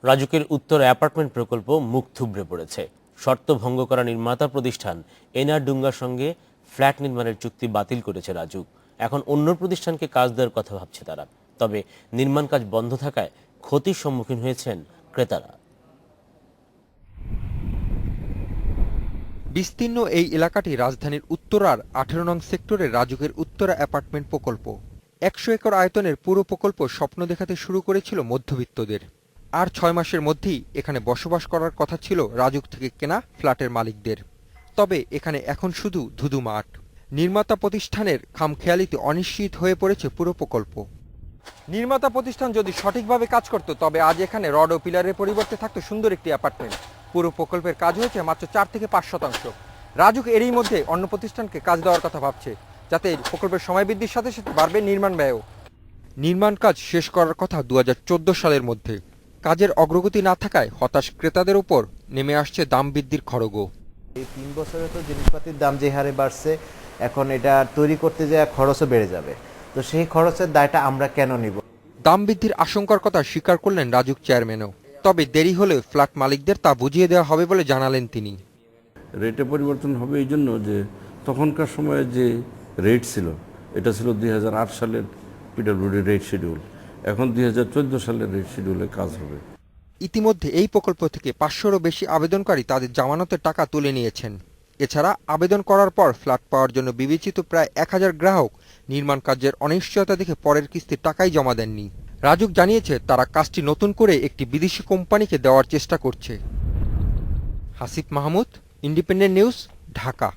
রাজুকের উত্তর অ্যাপার্টমেন্ট প্রকল্প মুখ থুবড়ে পড়েছে। শর্ত ভঙ্গ করা নির্মাতা প্রতিষ্ঠান এনআর ডুঙ্গার সঙ্গে ফ্ল্যাট নির্মাণের চুক্তি বাতিল করেছে রাজুক। এখন অন্য প্রতিষ্ঠানকে কাজ দেওয়ার কথা ভাবছে তারা। তবে নির্মাণ কাজ বন্ধ থাকায় ক্ষতির সম্মুখীন হয়েছেন ক্রেতারা। বিস্তীর্ণ এই এলাকাটি রাজধানীর উত্তরার 18 নং সেক্টরের রাজুকের উত্তরা অ্যাপার্টমেন্ট প্রকল্প। 100 একর আয়তনের পুরো প্রকল্প স্বপ্ন দেখাতে শুরু করেছিল মধ্যবিত্তদের। আর 6 মাসের মধ্যেই এখানে বসবাস করার কথা ছিল রাজুক থেকে কেনা ফ্ল্যাটের মালিকদের। তবে এখানে এখন শুধু ধুধু মাঠ। নির্মাতা প্রতিষ্ঠানের খামখেয়ালিতে অনিশ্চিত হয়ে পড়েছে পুরো প্রকল্প। নির্মাতা প্রতিষ্ঠান যদি সঠিকভাবে কাজ করত তবে আজ এখানে রড ও পিলারের পরিবর্তে থাকতো সুন্দর একটি অ্যাপার্টমেন্ট। পুরো প্রকল্পের কাজ হয়েছে মাত্র 4 থেকে 5%। রাজুক এরই মধ্যে অন্য প্রতিষ্ঠানকে কাজ দেওয়ার কথা ভাবছে, যাতে প্রকল্পের সময় বৃদ্ধির সাথে সাথে বাড়বে নির্মাণ ব্যয়ও। নির্মাণ কাজ শেষ করার কথা 2014 সালের মধ্যে। কাজের অগ্রগতি না থাকায় হতাশ ক্রেতাদের উপর নেমে আসছে দাম বৃদ্ধির খড়গও। এই 3 বছরে তো জিনিসপাতির দাম যে হারে বাড়ছে, এখন এটা তৈরি করতে যায় খরচও বেড়ে যাবে। তো সেই খরচের দায়টা আমরা কেন নিব? দাম বৃদ্ধির আশঙ্কার কথা স্বীকার করলেন রাজুক চেয়ারম্যানও। তবে দেরি হলেও ফ্ল্যাট মালিকদের তা বুঝিয়ে দেওয়া হবে বলে জানালেন তিনি। রেটে পরিবর্তন হবে এই জন্য যে তখনকার সময়ে যে রেট ছিল, এটা ছিল 2008 সালের পিডব্লিউডি রেট শিডিউল। এখন 2014 সালের রেট শিডিউলে কাজ হবে। ইতিমধ্যে এই প্রকল্প থেকে 500-রও বেশি আবেদনকারী তাদের জামানতের টাকা তুলে নিয়েছেন। এছাড়া আবেদন করার পর ফ্ল্যাট পাওয়ার জন্য বিবেচিত প্রায় 1000 গ্রাহক নির্মাণ কাজের অনিশ্চয়তা দেখে পরের কিস্তির টাকাই জমা দেননি। রাজুক জানিয়েছে তারা কাজটি নতুন করে একটি বিদেশি কোম্পানিকে দেওয়ার চেষ্টা করছে। Hasif Mahmud, independent news, Dhaka.